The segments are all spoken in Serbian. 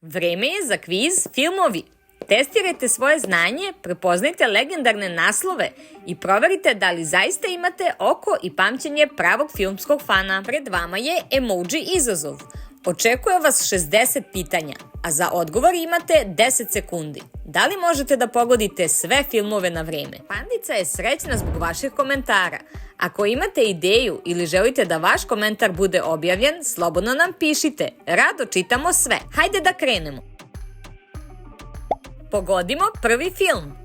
Vreme je za kviz filmovi. Testirajte svoje znanje, prepoznajte legendarne naslove i proverite da li zaista imate oko i pamćenje pravog filmskog fana. Pred vama je emoji izazov. Očekuje vas 60 pitanja, a za odgovor imate 10 sekundi. Da li možete da pogodite sve filmove na vreme? Pandica je srećna zbog vaših komentara. Ako imate ideju ili želite da vaš komentar bude objavljen, slobodno nam pišite. Rado čitamo sve. Hajde da krenemo. Pogodimo prvi film.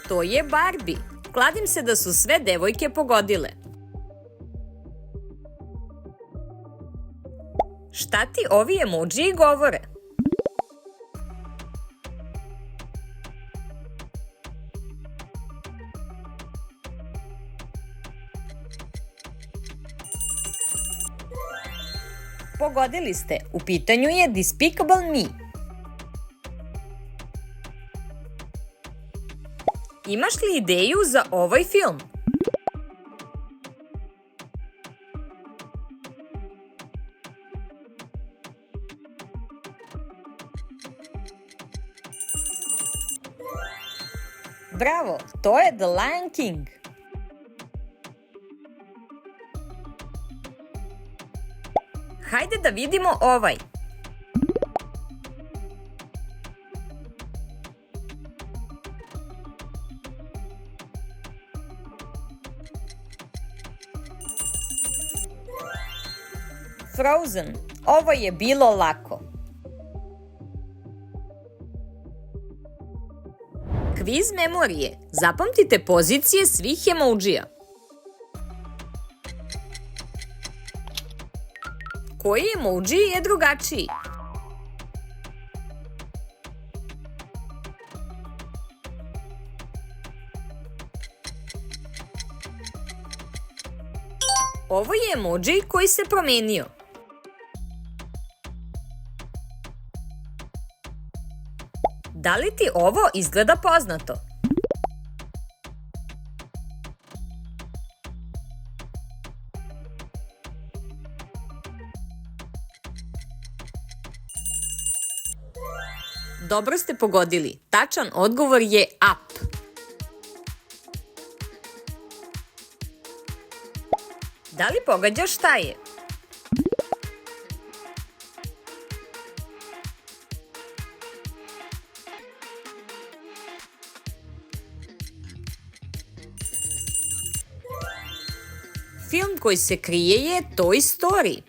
To je Barbie. Kladim se da su sve devojke pogodile. Šta ti ovi emodžiji govore? Pogodili ste. U pitanju je Despicable Me. Imaš li ideju za ovaj film? Bravo, to je The Lion King. Hajde da vidimo ovaj. Frozen. Ovo je bilo lako. Kviz memorije. Zapamtite pozicije svih emodžija. Koji emodži je drugačiji? Ovo je emodži koji se promenio. Da li ti ovo izgleda poznato? Dobro ste pogodili. Tačan odgovor je up. Da li pogađaš šta je? Film koji se krije je Toy Story.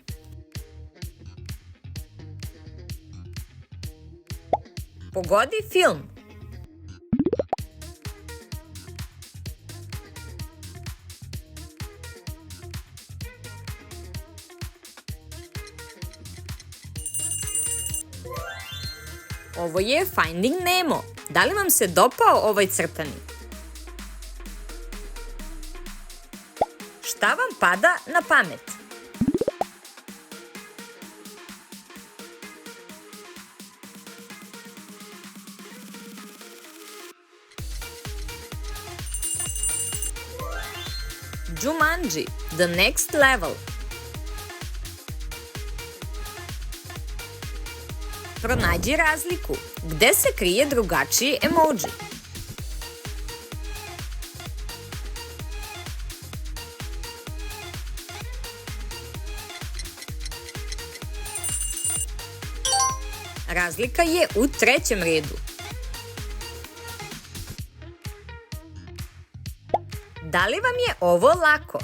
Pogodi film. Ovo je Finding Nemo. Da li vam se dopao ovaj crtani? Šta vam pada na pamet? Jumanji, The Next Level. Pronađi razliku. Gde se krije drugačiji emodži? Razlika je u trećem redu. Da li vam je ovo lako?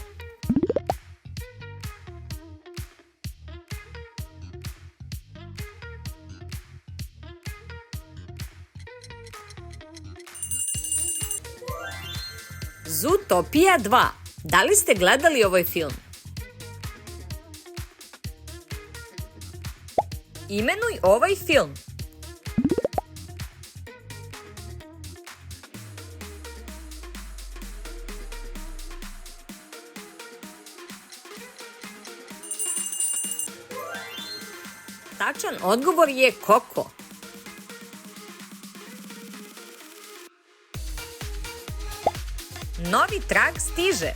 Zootopia 2. Da li ste gledali ovaj film? Imenuj ovaj film. Tačan odgovor je Koko. Novi trag stiže.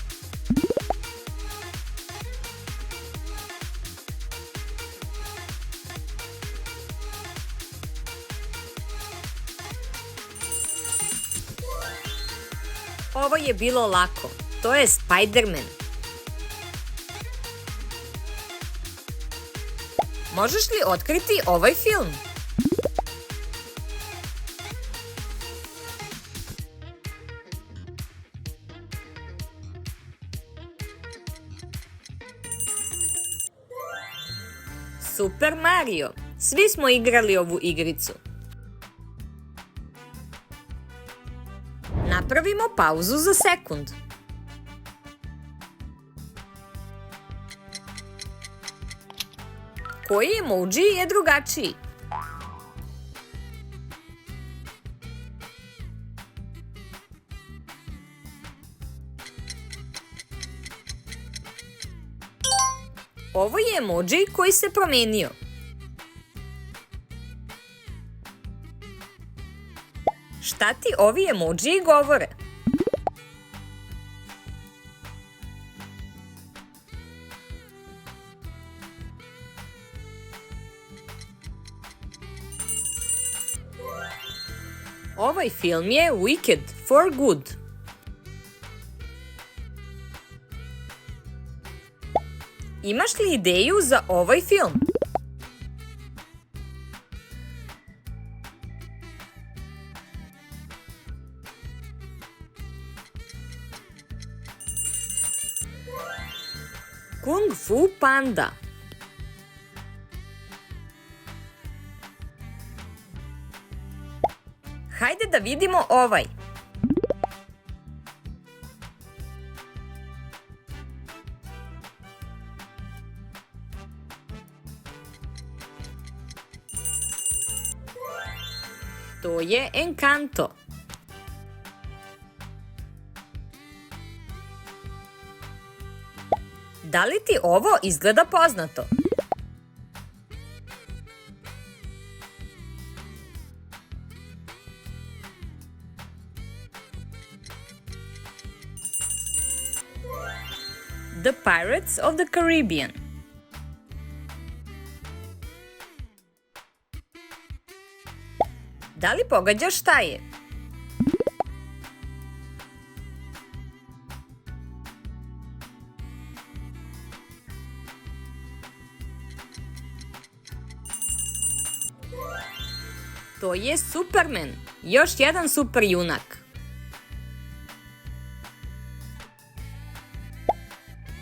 Ovo je bilo lako. To je Spider-Man. Možeš li otkriti ovaj film? Super Mario. Svi smo igrali ovu igricu. Napravimo pauzu za sekund. Koji emoji je drugačiji? Ovo je emoji koji se promenio. Šta ti ovi emoji govore? Ovaj film je Wicked for Good. Imaš li ideju za ovaj film? Kung Fu Panda. Hajde da vidimo ovaj. To je Encanto. Da li ti ovo izgleda poznato? The Pirates of the Caribbean. Da li pogađaš šta je? To je Superman, još jedan super junak.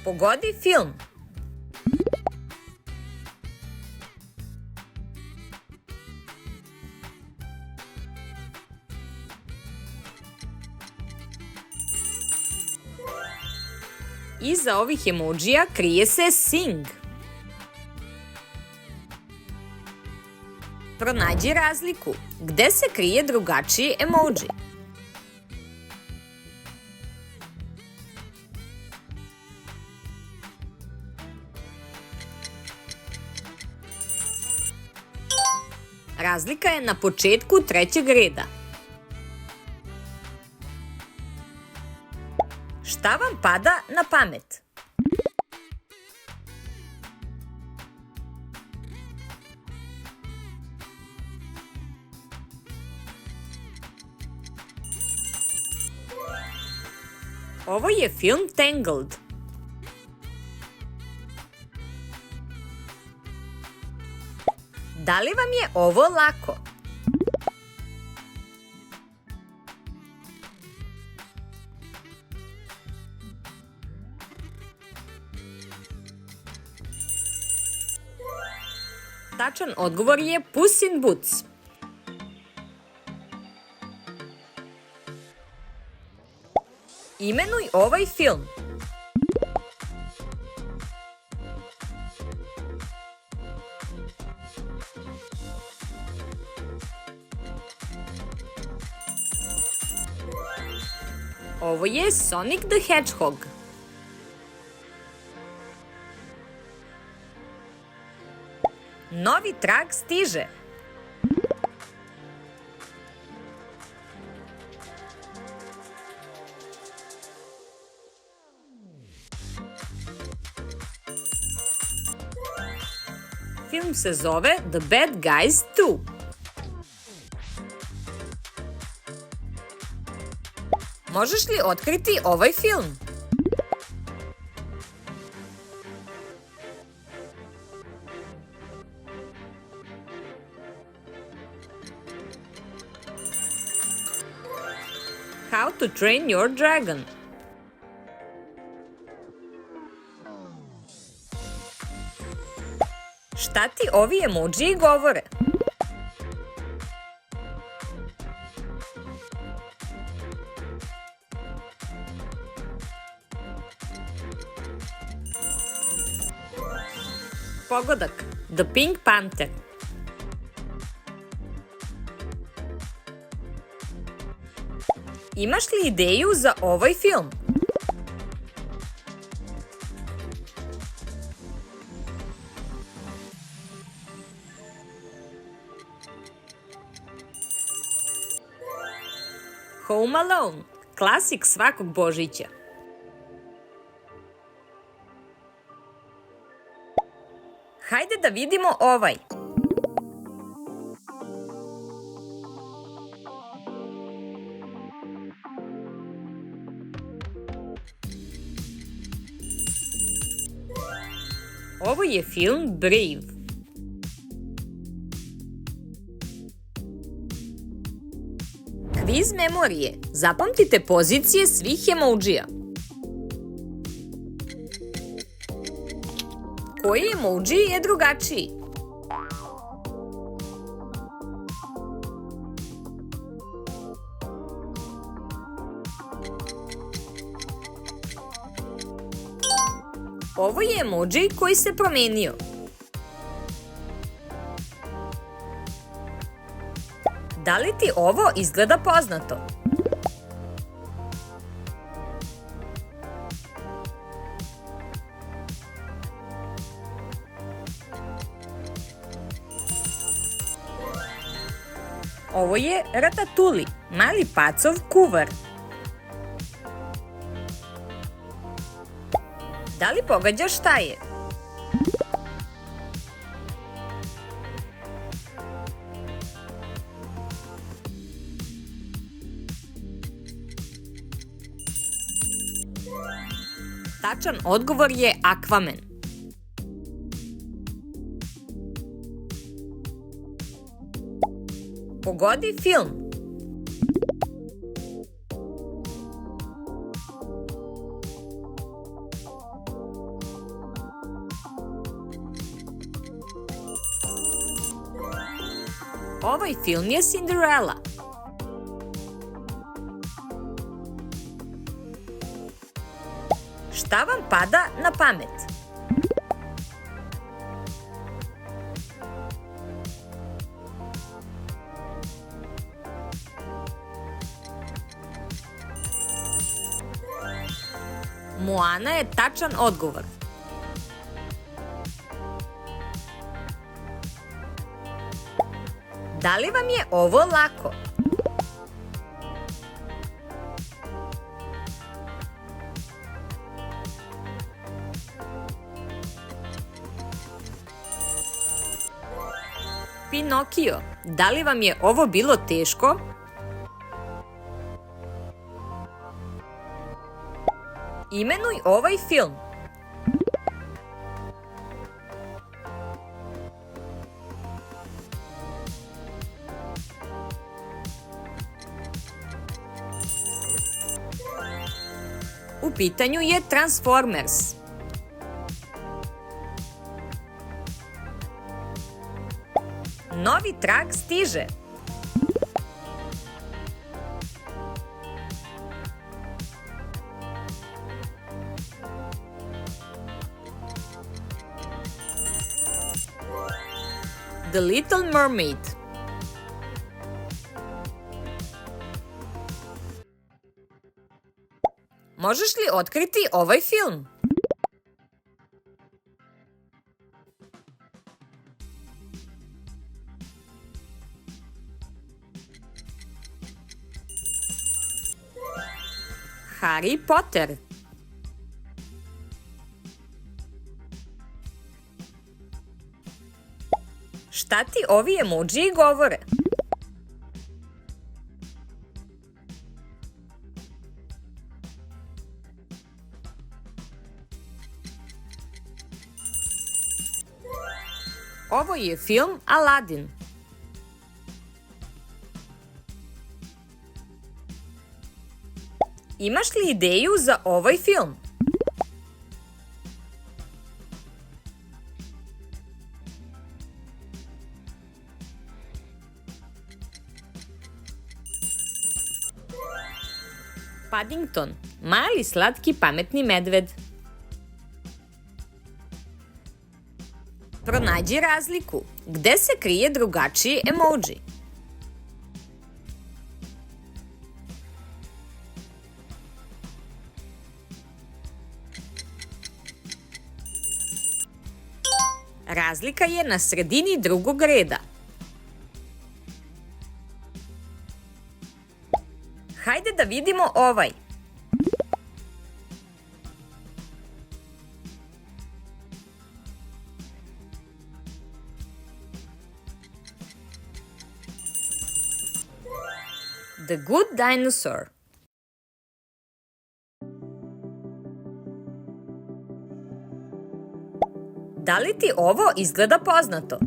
Pogodi film. Iza ovih emojija krije se Sing. Pronađi razliku. Gde se krije drugačiji emoji? Razlika je na početku trećeg reda. Šta vam pada na pamet? Ovo je film Tangled. Da li vam je ovo lako? Tačan odgovor je Puss in Boots. Imenuj ovaj film. Ovo je Sonic the Hedgehog. Novi trag stiže. Film se zove The Bad Guys 2. Možeš li otkriti ovaj film? How to Train Your Dragon. Šta ti ovi emodžiji govore? Pogodak. The Pink Panther. Imaš li ideju za ovaj film? Home Alone, klasik svakog Božića. Hajde da vidimo ovaj. Ovo je film Brave. Kviz memorije. Zapamtite pozicije svih emodžija. Koji emodži je drugačiji? Ovo je emodži koji se promenio. Da li ti ovo izgleda poznato? Ovo je Ratatouille, mali pacov kuvar. Da li pogađaš šta je? Tačan odgovor je Aquaman. Pogodi film. Ovaj film je Cinderella. Šta vam pada na pamet? Moana je tačan odgovor. Da li vam je ovo lako? Pinokio, da li vam je ovo bilo teško? Imenuj ovaj film. U pitanju je Transformers. Novi trag stiže. The Little Mermaid. Možeš li otkriti ovaj film? Harry Potter. Šta ti ovi emodžiji govore? Ovo je film Aladin. Imaš li ideju za ovaj film? Paddington, mali slatki pametni medved. Pronađi razliku. Gde se krije drugačiji emodži? Razlika je na sredini drugog reda. Hajde da vidimo ovaj. The Good Dinosaur. Da li ti ovo izgleda poznato?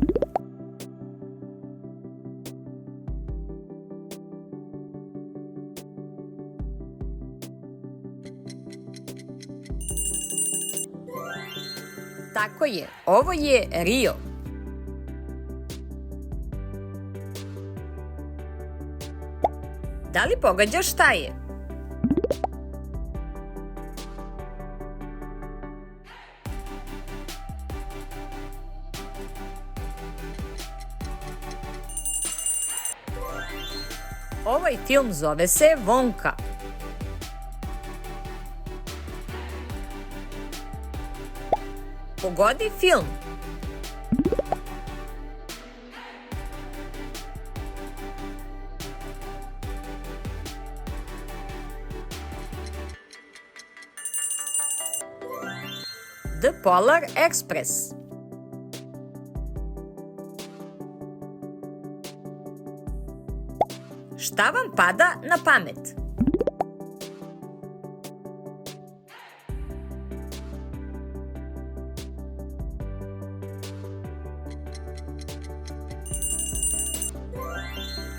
Tako je, ovo je Rio. Da li pogađaš šta je? Ovaj film zove se Wonka. Pogodi film. The Polar Express. Šta vam pada na pamet?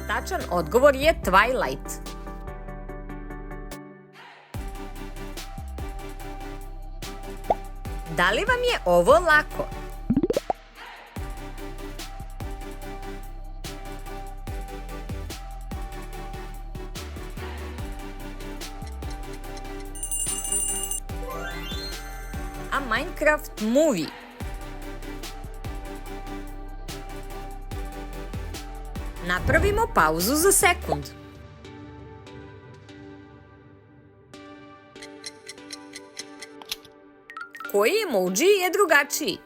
Tačan odgovor je Twilight. Da li vam je ovo lako? A Minecraft movie. Napravimo pauzu za sekund. Koji emoji je drugačiji?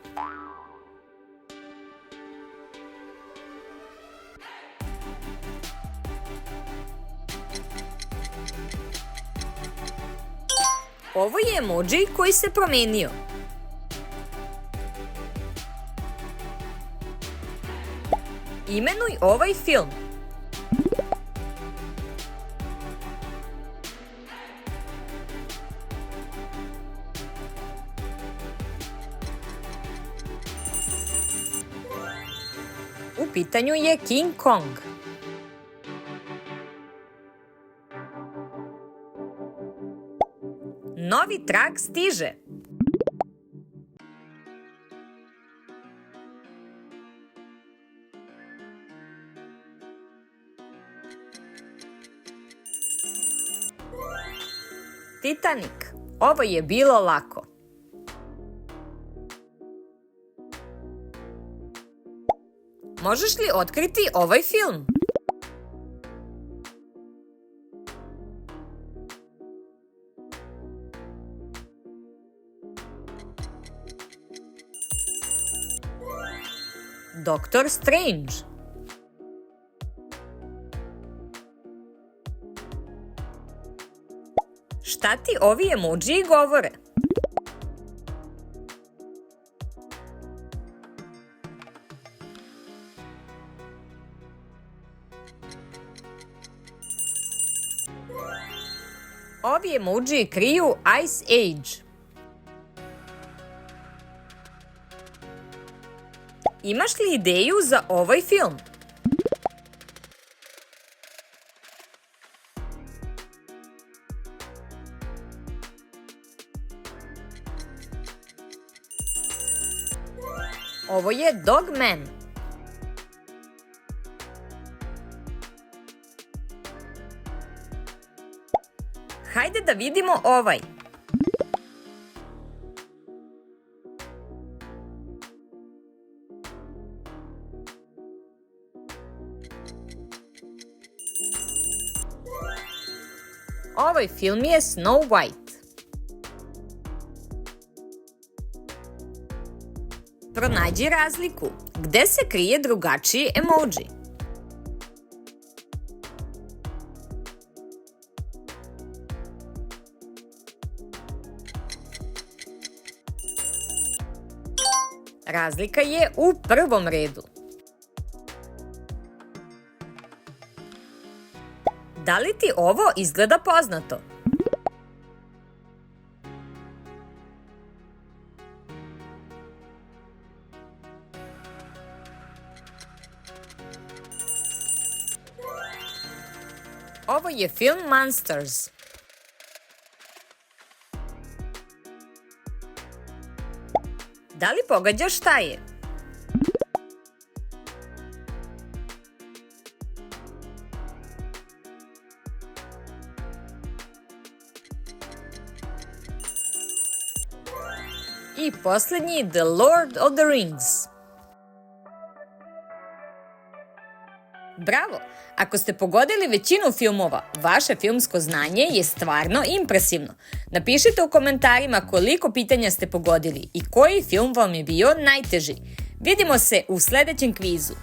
Ovo je emoji koji se promenio. Imenuj ovaj film. U pitanju je King Kong. Novi trag stiže. Titanic. Ovo je bilo lako. Možeš li otkriti ovaj film? Doktor Strange. Šta ti ovi emodžiji govore? Ovi emoji kriju Ice Age. Imaš li ideju za ovaj film? Ovo je Dogman. Hajde da vidimo ovaj. Ovaj film je Snow White. Pronađi razliku. Gde se krije drugačiji emoji? Razlika je u prvom redu. Da li ti ovo izgleda poznato? Ovo je film Monsters. Da li pogađaš šta je? I poslednji, The Lord of the Rings. Bravo! Ako ste pogodili većinu filmova, vaše filmsko znanje je stvarno impresivno. Napišite u komentarima koliko pitanja ste pogodili i koji film vam je bio najteži. Vidimo se u sledećem kvizu.